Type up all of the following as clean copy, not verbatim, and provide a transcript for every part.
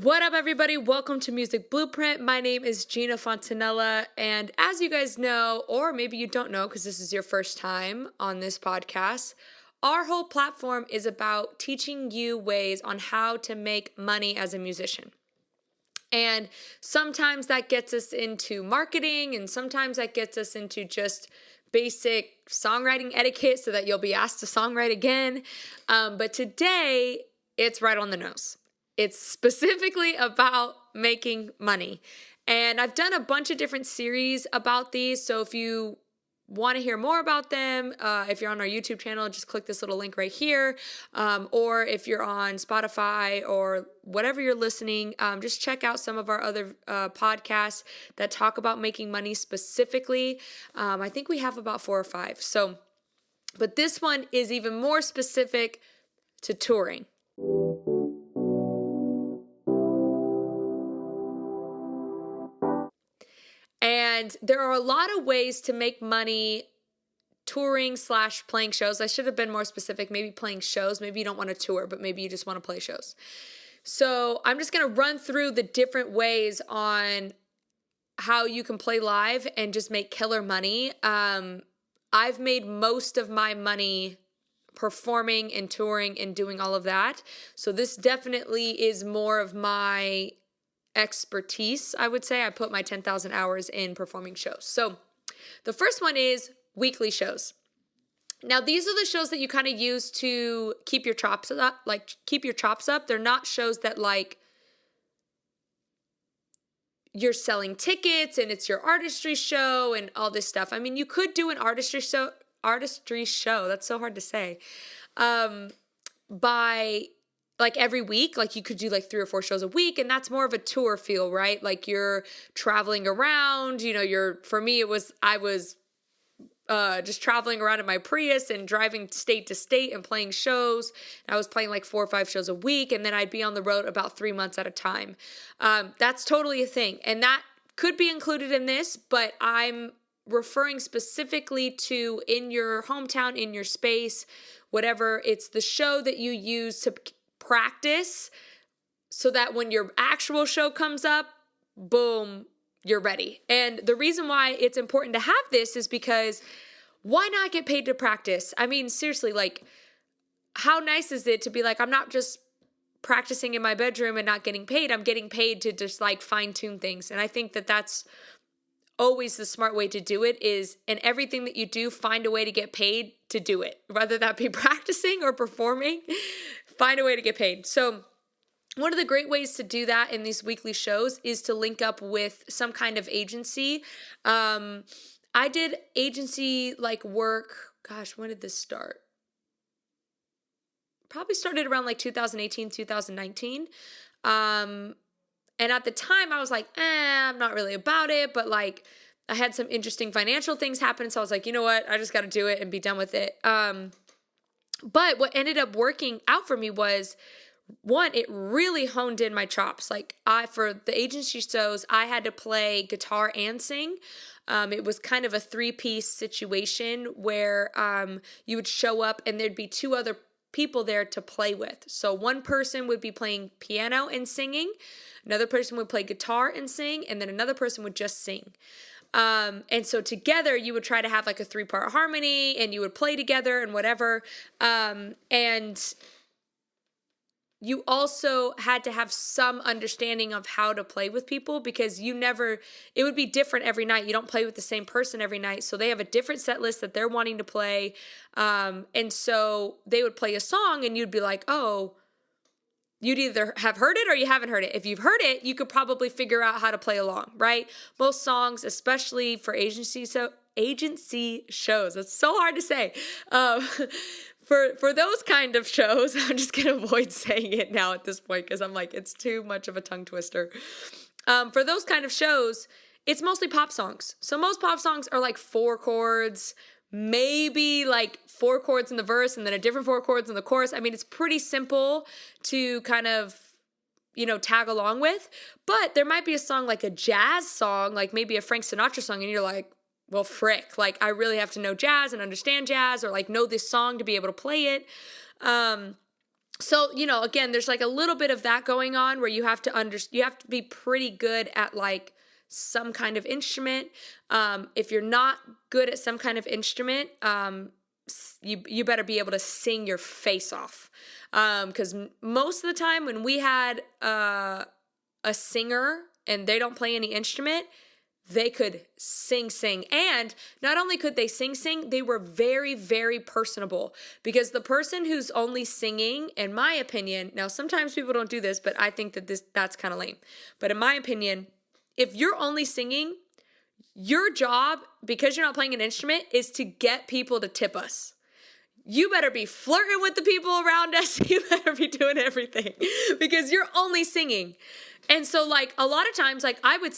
What up, everybody? Welcome to Music Blueprint. My name is Gina Fontanella, and as you guys know, or maybe you don't know because this is your first time on this podcast, our whole platform is about teaching you ways on how to make money as a musician. And sometimes that gets us into marketing, and sometimes that gets us into just basic songwriting etiquette so that you'll be asked to songwrite again. But today, it's right on the nose. It's specifically about making money. And I've done a bunch of different series about these. So if you want to hear more about them, if you're on our YouTube channel, just click this little link right here. Or if you're on Spotify or whatever you're listening, just check out some of our other podcasts that talk about making money specifically. I think we have about 4 or 5. But this one is even more specific to touring. And there are a lot of ways to make money touring / playing shows. I should have been more specific, maybe playing shows. Maybe you don't want to tour, but maybe you just want to play shows. So I'm just going to run through the different ways on how you can play live and just make killer money. I've made most of my money performing and touring and doing all of that. So this definitely is more of my expertise, I would say. I put my 10,000 hours in performing shows. So the first one is weekly shows. Now, these are the shows that you kind of use to keep your chops up. They're not shows that you're selling tickets and it's your artistry show and all this stuff. I mean, you could do an artistry show. That's so hard to say. By every week, you could do 3 or 4 shows a week, and that's more of a tour feel, right? Like you're traveling around, for me, I was just traveling around in my Prius and driving state to state and playing shows. I was playing 4 or 5 shows a week, and then I'd be on the road about 3 months at a time. That's totally a thing, and that could be included in this, but I'm referring specifically to in your hometown, in your space, whatever. It's the show that you use to practice so that when your actual show comes up, boom, you're ready. And the reason why it's important to have this is because why not get paid to practice? I mean, seriously, how nice is it to be I'm not just practicing in my bedroom and not getting paid. I'm getting paid to just fine tune things. And I think that that's always the smart way to do it is in everything that you do, find a way to get paid to do it, whether that be practicing or performing, find a way to get paid. So one of the great ways to do that in these weekly shows is to link up with some kind of agency. I did agency work. Gosh, when did this start? Probably started around 2018, 2019. And at the time I was I'm not really about it, but I had some interesting financial things happen. So I was you know what? I just got to do it and be done with it. But what ended up working out for me was, one, it really honed in my chops. For the agency shows, I had to play guitar and sing. It was kind of a 3-piece situation where you would show up and there'd be 2 other people there to play with. So one person would be playing piano and singing, another person would play guitar and sing, and then another person would just sing. And so together you would try to have a 3-part harmony and you would play together and whatever. And you also had to have some understanding of how to play with people because it would be different every night. You don't play with the same person every night. So they have a different set list that they're wanting to play. And so they would play a song and you'd be oh, you'd either have heard it or you haven't heard it. If you've heard it, you could probably figure out how to play along, right? Most songs, especially for agency shows, that's so hard to say. For those kind of shows, I'm just going to avoid saying it now at this point because I'm it's too much of a tongue twister. For those kind of shows, it's mostly pop songs. So most pop songs are 4 chords, maybe 4 chords in the verse and then a different 4 chords in the chorus. I mean, it's pretty simple to kind of, tag along with. But there might be a song a jazz song, maybe a Frank Sinatra song, and you're well, frick, I really have to know jazz and understand jazz or know this song to be able to play it. So, again, there's like a little bit of that going on where you have to be pretty good at like some kind of instrument. If you're not good at some kind of instrument, you better be able to sing your face off. Because most of the time when we had a singer and they don't play any instrument, they could sing. And not only could they sing, they were very, very personable, because the person who's only singing, in my opinion, now sometimes people don't do this, but I think that that's kind of lame. But in my opinion, if you're only singing, your job, because you're not playing an instrument, is to get people to tip us. You better be flirting with the people around us. You better be doing everything because you're only singing. And so like a lot of times, like I would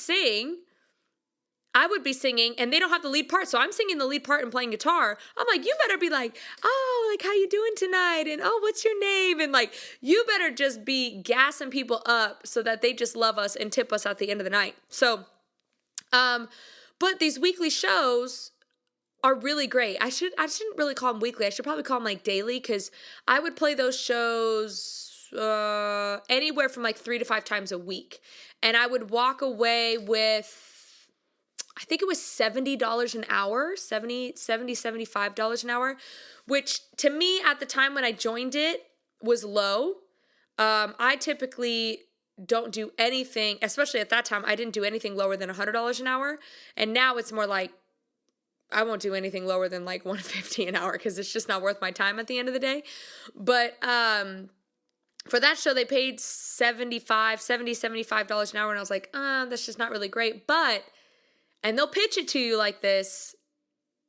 be singing and they don't have the lead part. So I'm singing the lead part and playing guitar. I'm like, you better be like, oh, like how you doing tonight? And oh, what's your name? And like, you better just be gassing people up so that they just love us and tip us at the end of the night. So, but these weekly shows are really great. I shouldn't really call them weekly. I should probably call them like daily, because I would play those shows anywhere from like 3 to 5 times a week. And I would walk away with, I think it was $70 an hour, $75 an hour, which to me at the time when I joined it was low. I typically don't do anything, especially at that time, I didn't do anything lower than $100 an hour. And now it's more like, I won't do anything lower than like $150 an hour because it's just not worth my time at the end of the day. But for that show, they paid $75 an hour. And I was like, that's just not really great. And they'll pitch it to you like this.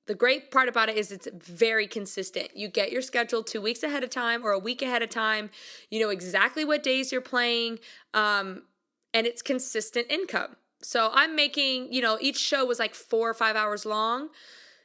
The great part about it is it's very consistent. You get your schedule 2 weeks ahead of time or a week ahead of time. You know exactly what days you're playing, and it's consistent income. So I'm making, each show was like 4 or 5 hours long.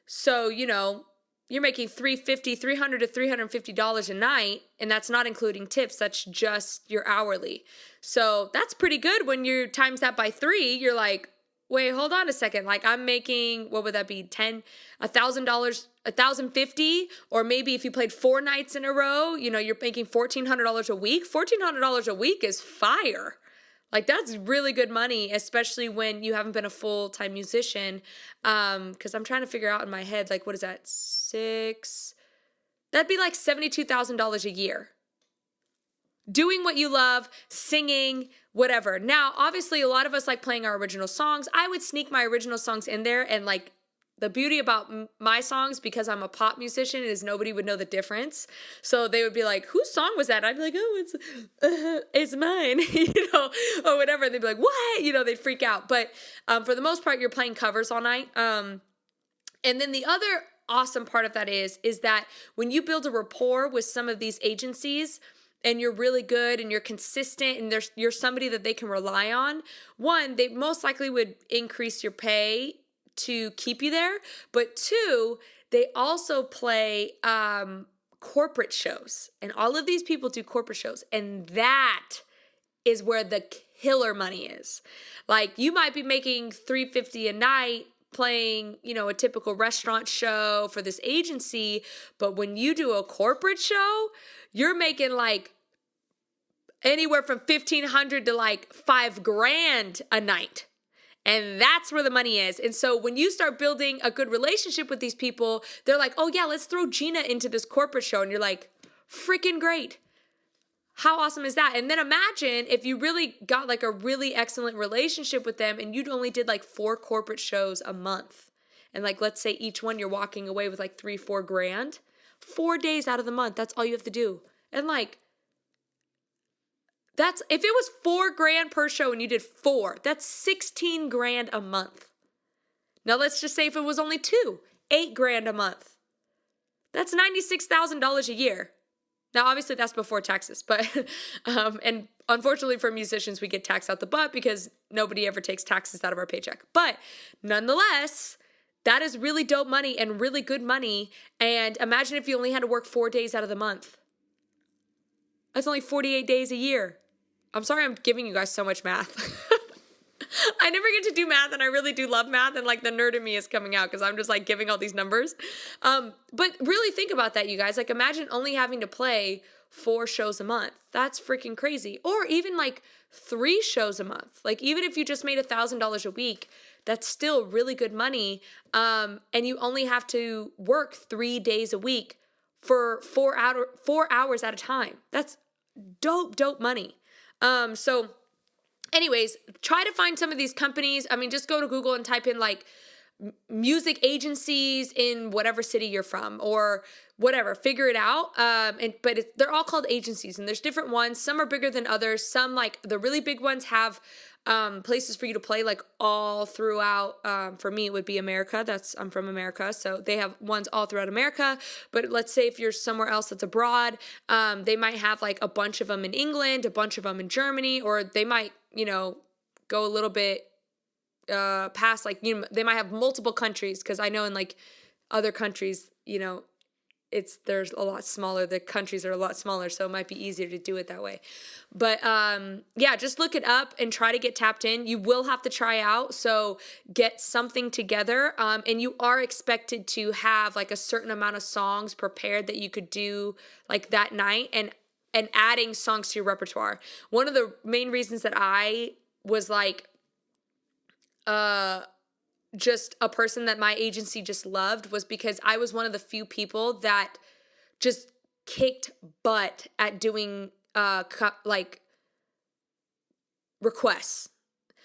So, you're making $300 to $350 a night, and that's not including tips. That's just your hourly. So that's pretty good. When you times that by 3, you're like, wait, hold on a second. Like I'm making, what would that be? $1,000, $1,050, or maybe if you played 4 nights in a row, you're making $1,400 a week. $1,400 a week is fire. Like that's really good money, especially when you haven't been a full-time musician. Because I'm trying to figure out in my head, like, what is that? That'd be like $72,000 a year. Doing what you love, singing, whatever. Now, obviously, a lot of us like playing our original songs. I would sneak my original songs in there, and like the beauty about my songs, because I'm a pop musician, is nobody would know the difference. So they would be like, whose song was that? And I'd be like, oh, it's mine, or whatever. And they'd be like, what? They'd freak out. But for the most part, you're playing covers all night. And then the other awesome part of that is that when you build a rapport with some of these agencies, and you're really good and you're consistent and you're somebody that they can rely on, one, they most likely would increase your pay to keep you there. But 2, they also play corporate shows. And all of these people do corporate shows. And that is where the killer money is. Like you might be making $350 a night playing, a typical restaurant show for this agency. But when you do a corporate show, you're making like anywhere from $1,500 to like $5,000 a night. And that's where the money is. And so when you start building a good relationship with these people, they're like, oh yeah, let's throw Gina into this corporate show. And you're like, freaking great. How awesome is that? And then imagine if you really got like a really excellent relationship with them and you'd only did like 4 corporate shows a month. And like, let's say each one you're walking away with like $3,000-4,000. 4 days out of the month, that's all you have to do. And like, if it was $4,000 per show and you did 4, that's $16,000 a month. Now let's just say if it was only 2, $8,000 a month. That's $96,000 a year. Now obviously that's before taxes, but and unfortunately for musicians we get taxed out the butt because nobody ever takes taxes out of our paycheck. But nonetheless, that is really dope money and really good money. And imagine if you only had to work 4 days out of the month. That's only 48 days a year. I'm sorry I'm giving you guys so much math. I never get to do math, and I really do love math, and like the nerd in me is coming out because I'm just like giving all these numbers. But really think about that, you guys. Like imagine only having to play 4 shows a month. That's freaking crazy. Or even like 3 shows a month. Like even if you just made $1,000 a week, that's still really good money. And you only have to work 3 days a week for 4 hours at a time. That's dope money. So anyways, try to find some of these companies. I mean, just go to Google and type in like music agencies in whatever city you're from or whatever, figure it out. But they're all called agencies, and there's different ones. Some are bigger than others. Some, like the really big ones, have places for you to play like all throughout. For me, it would be America. I'm from America, so they have ones all throughout America. But let's say if you're somewhere else that's abroad, they might have like a bunch of them in England, a bunch of them in Germany, or they might, go a little bit past, like, they might have multiple countries, because I know in like other countries, there's a lot smaller. The countries are a lot smaller, so it might be easier to do it that way. But yeah, just look it up and try to get tapped in. You will have to try out, so get something together. And you are expected to have like a certain amount of songs prepared that you could do like that night, and adding songs to your repertoire. One of the main reasons that I was like just a person that my agency just loved was because I was one of the few people that just kicked butt at doing like requests.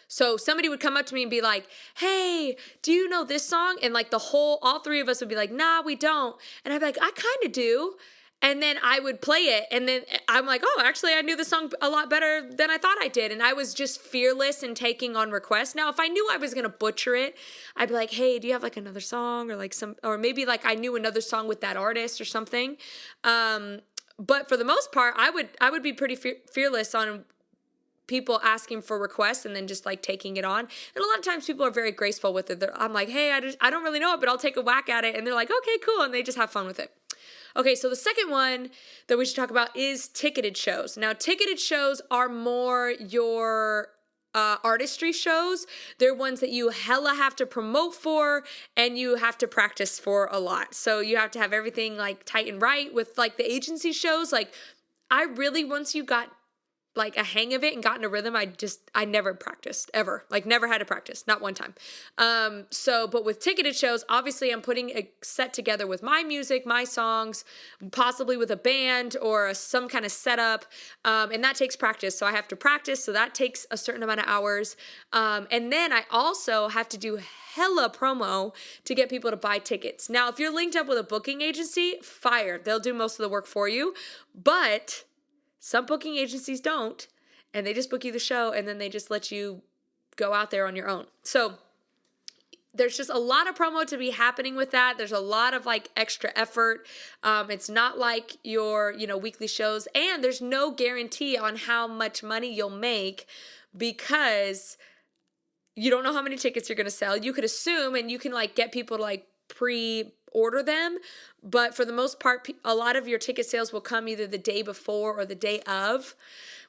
So somebody would come up to me and be like, hey, do you know this song? And like all 3 of us would be like, nah, we don't. And I'd be like, I kind of do. And then I would play it, and then I'm like, oh, actually, I knew the song a lot better than I thought I did. And I was just fearless in taking on requests. Now, if I knew I was going to butcher it, I'd be like, hey, do you have like another song, or like or maybe like I knew another song with that artist or something. But for the most part, I would be pretty fearless on people asking for requests and then just like taking it on. And a lot of times people are very graceful with it. I'm like, hey, I don't really know it, but I'll take a whack at it. And they're like, okay, cool. And they just have fun with it. Okay, so the second one that we should talk about is ticketed shows. Now, ticketed shows are more your artistry shows. They're ones that you hella have to promote for, and you have to practice for a lot. So you have to have everything like tight and right. With like the agency shows, like once you got like a hang of it and got in a rhythm, I never practiced ever, like never had to practice, not one time. But with ticketed shows, obviously I'm putting a set together with my music, my songs, possibly with a band or some kind of setup. And that takes practice. So I have to practice. So that takes a certain amount of hours. And then I also have to do hella promo to get people to buy tickets. Now, if you're linked up with a booking agency, fire. They'll do most of the work for you. But some booking agencies don't, and they just book you the show, and then they just let you go out there on your own. So there's just a lot of promo to be happening with that. There's a lot of like extra effort. It's not like your, weekly shows, and there's no guarantee on how much money you'll make because you don't know how many tickets you're going to sell. You could assume, and you can like get people to like pre-order them, but for the most part, a lot of your ticket sales will come either the day before or the day of,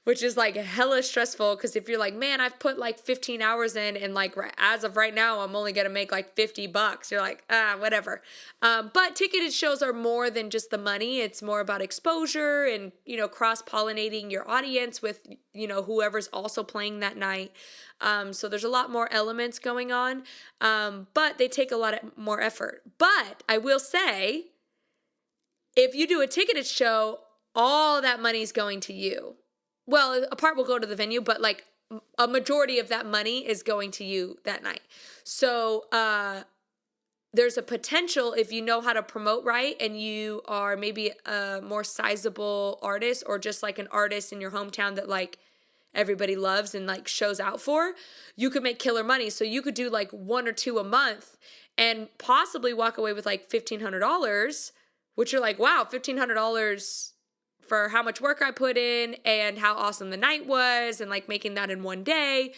which is like hella stressful, because if you're like, man, I've put like 15 hours in, and like as of right now, I'm only gonna make like $50. You're like, whatever. But ticketed shows are more than just the money. It's more about exposure and, cross-pollinating your audience with, whoever's also playing that night. So there's a lot more elements going on, but they take a lot more effort. But I will say, if you do a ticketed show, all that money is going to you. Well, a part will go to the venue, but like a majority of that money is going to you that night. So there's a potential, if you know how to promote right and you are maybe a more sizable artist, or just like an artist in your hometown that like everybody loves and like shows out for, you could make killer money. So you could do like 1 or 2 a month and possibly walk away with like $1,500, which you're like, wow, $1,500 for how much work I put in and how awesome the night was, and like making that in one day.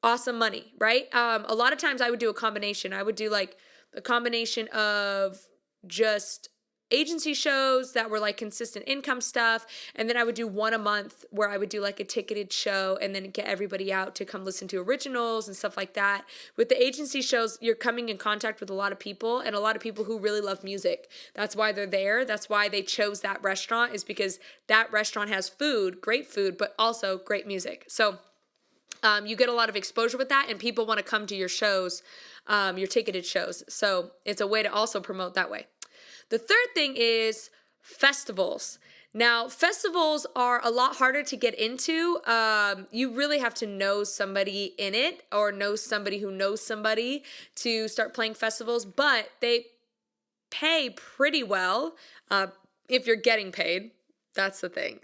Awesome money, right? A lot of times I would do a combination. I would do like a combination of just agency shows that were like consistent income stuff. And then I would do one a month where I would do like a ticketed show and then get everybody out to come listen to originals and stuff like that. With the agency shows, you're coming in contact with a lot of people and a lot of people who really love music. That's why they're there. That's why they chose that restaurant, is because that restaurant has food, great food, but also great music. So you get a lot of exposure with that, and people want to come to your shows, your ticketed shows. So it's a way to also promote that way. The third thing is festivals. Now, festivals are a lot harder to get into. You really have to know somebody in it or know somebody who knows somebody to start playing festivals, but they pay pretty well if you're getting paid. That's the thing.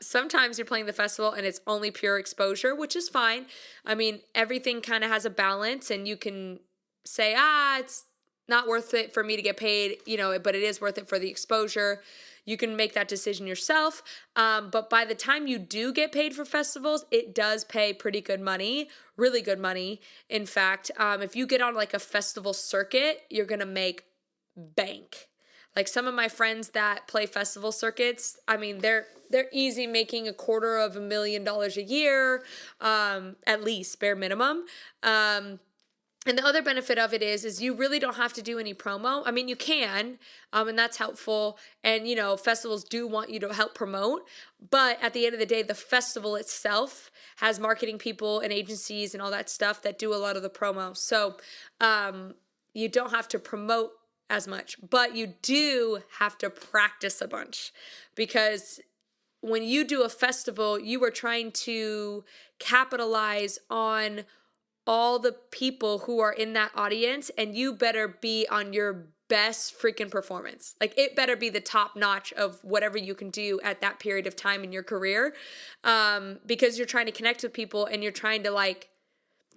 Sometimes you're playing the festival and it's only pure exposure, which is fine. I mean, everything kind of has a balance, and you can say, it's not worth it for me to get paid, but it is worth it for the exposure. You can make that decision yourself. But by the time you do get paid for festivals, it does pay pretty good money, really good money. In fact, if you get on like a festival circuit, you're going to make bank. Like some of my friends that play festival circuits, I mean, they're easy making $250,000 a year, at least bare minimum. And the other benefit of it is you really don't have to do any promo. I mean, you can, and that's helpful. And, festivals do want you to help promote. But at the end of the day, the festival itself has marketing people and agencies and all that stuff that do a lot of the promo. So you don't have to promote as much, but you do have to practice a bunch, because when you do a festival, you are trying to capitalize on all the people who are in that audience, and you better be on your best freaking performance. Like, it better be the top notch of whatever you can do at that period of time in your career, because you're trying to connect with people and you're trying to like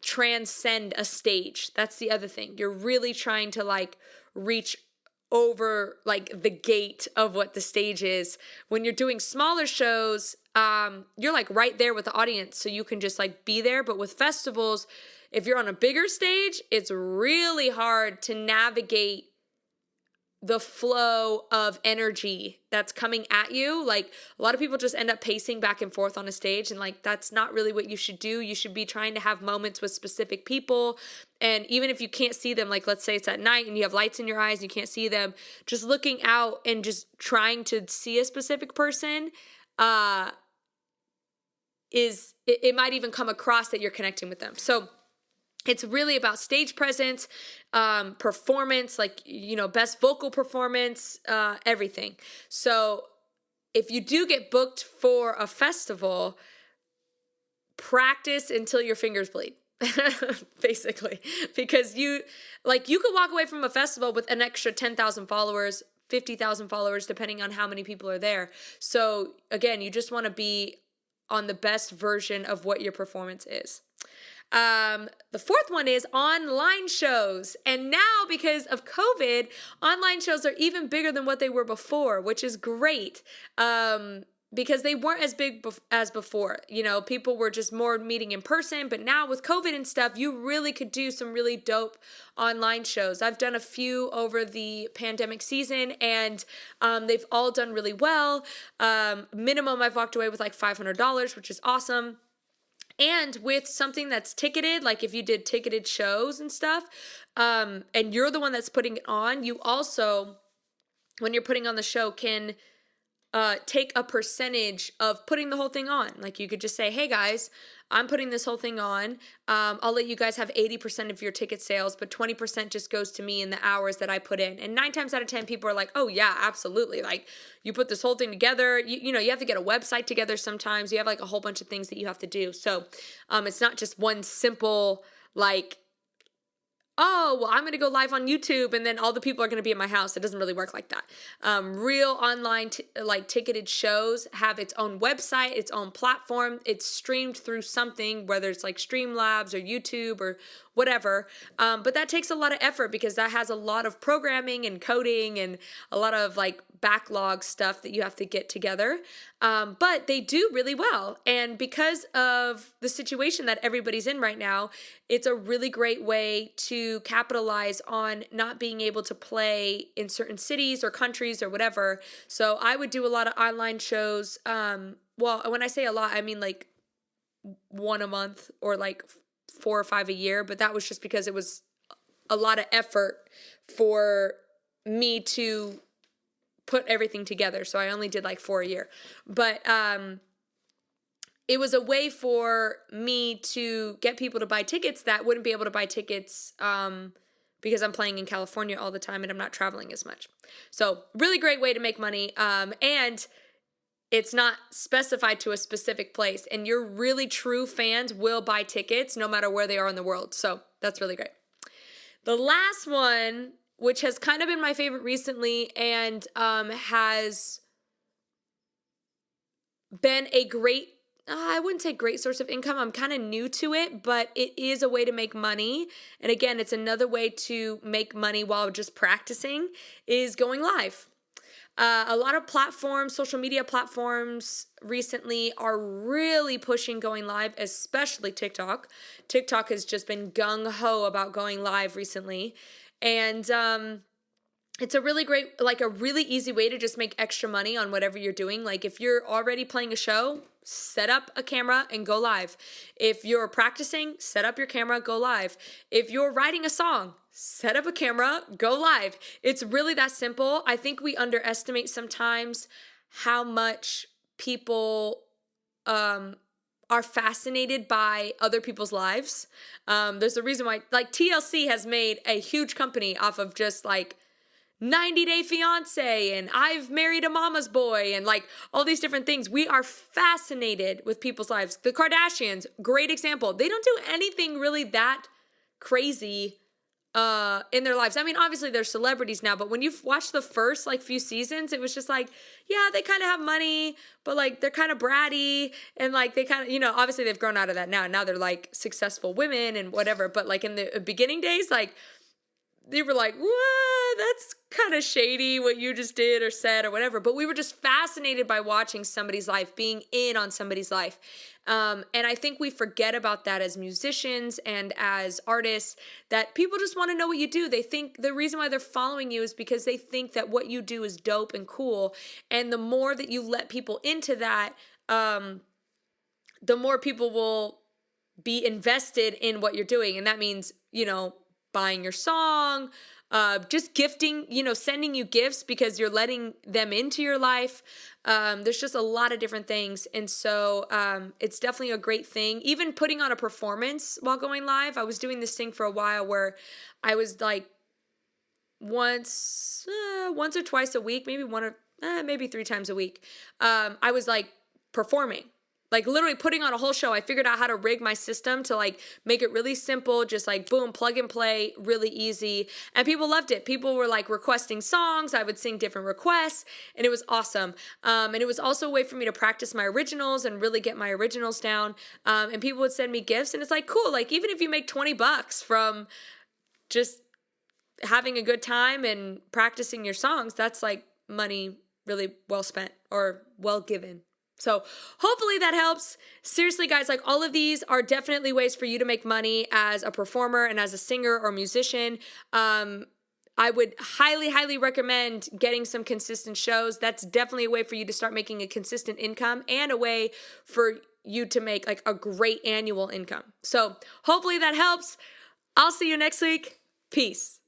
transcend a stage. That's the other thing. You're really trying to like reach over like the gate of what the stage is. When you're doing smaller shows, you're like right there with the audience, so you can just like be there. But with festivals, if you're on a bigger stage, it's really hard to navigate the flow of energy that's coming at you. Like, a lot of people just end up pacing back and forth on a stage, and like, that's not really what you should do. You should be trying to have moments with specific people. And even if you can't see them, like let's say it's at night and you have lights in your eyes and you can't see them, just looking out and just trying to see a specific person, it might even come across that you're connecting with them. So it's really about stage presence, performance, like, best vocal performance, everything. So if you do get booked for a festival, practice until your fingers bleed, basically. Because you could walk away from a festival with an extra 10,000 followers, 50,000 followers, depending on how many people are there. So again, you just want to be on the best version of what your performance is. The fourth one is online shows. And now, because of COVID, online shows are even bigger than what they were before, which is great. Because they weren't as big as before. People were just more meeting in person, but now with COVID and stuff, you really could do some really dope online shows. I've done a few over the pandemic season, and they've all done really well. Minimum, I've walked away with like $500, which is awesome. And with something that's ticketed, like if you did ticketed shows and stuff, and you're the one that's putting it on, you also, when you're putting on the show, can take a percentage of putting the whole thing on. Like, you could just say, hey guys, I'm putting this whole thing on. I'll let you guys have 80% of your ticket sales, but 20% just goes to me in the hours that I put in. And 9 times out of 10, people are like, oh yeah, absolutely. Like, you put this whole thing together. You have to get a website together sometimes. You have like a whole bunch of things that you have to do. So it's not just one simple like, oh, well, I'm going to go live on YouTube and then all the people are going to be at my house. It doesn't really work like that. Real online, ticketed shows have its own website, its own platform. It's streamed through something, whether it's like Streamlabs or YouTube or whatever. But that takes a lot of effort because that has a lot of programming and coding and a lot of like backlog stuff that you have to get together. But they do really well. And because of the situation that everybody's in right now, it's a really great way to capitalize on not being able to play in certain cities or countries or whatever. So I would do a lot of online shows. Well, when I say a lot, I mean like one a month or like 4 or 5 a year. But that was just because it was a lot of effort for me to put everything together. So I only did like 4 a year. But it was a way for me to get people to buy tickets that wouldn't be able to buy tickets because I'm playing in California all the time and I'm not traveling as much. So really great way to make money. And it's not specified to a specific place. And your really true fans will buy tickets no matter where they are in the world. So that's really great. The last one, which has kind of been my favorite recently and has been a great, I wouldn't say great source of income. I'm kind of new to it, but it is a way to make money. And again, it's another way to make money while just practicing, is going live. A lot of platforms, social media platforms recently are really pushing going live, especially TikTok. TikTok has just been gung-ho about going live recently. And it's a really great, like a really easy way to just make extra money on whatever you're doing. Like if you're already playing a show, set up a camera and go live. If you're practicing, set up your camera, go live. If you're writing a song, set up a camera, go live. It's really that simple. I think we underestimate sometimes how much people are fascinated by other people's lives. There's a reason why, like TLC has made a huge company off of just like 90 Day Fiance and I've Married a Mama's Boy and like all these different things. We are fascinated with people's lives. The Kardashians, great example. They don't do anything really that crazy in their lives. I mean, obviously they're celebrities now, but when you've watched the first like few seasons, it was just like, yeah, they kind of have money, but like they're kind of bratty and like they kind of, you know, obviously they've grown out of that now. Now they're like successful women and whatever. But like in the beginning days, like they were like, what? That's kind of shady what you just did or said or whatever. But we were just fascinated by watching somebody's life, being in on somebody's life. And I think we forget about that as musicians and as artists, that people just want to know what you do. They think the reason why they're following you is because they think that what you do is dope and cool. And the more that you let people into that, the more people will be invested in what you're doing. And that means, you know, buying your song, just gifting, you know, sending you gifts because you're letting them into your life. There's just a lot of different things. And so it's definitely a great thing. Even putting on a performance while going live. I was doing this thing for a while where I was like once or twice a week, maybe maybe 3 times a week. I was like performing. Like literally putting on a whole show. I figured out how to rig my system to like make it really simple, just like boom, plug and play, really easy. And people loved it. People were like requesting songs. I would sing different requests and it was awesome. And it was also a way for me to practice my originals and really get my originals down. And people would send me gifts and it's like, cool. Like even if you make $20 from just having a good time and practicing your songs, that's like money really well spent or well given. So hopefully that helps. Seriously, guys, like all of these are definitely ways for you to make money as a performer and as a singer or musician. I would highly, highly recommend getting some consistent shows. That's definitely a way for you to start making a consistent income and a way for you to make like a great annual income. So hopefully that helps. I'll see you next week. Peace.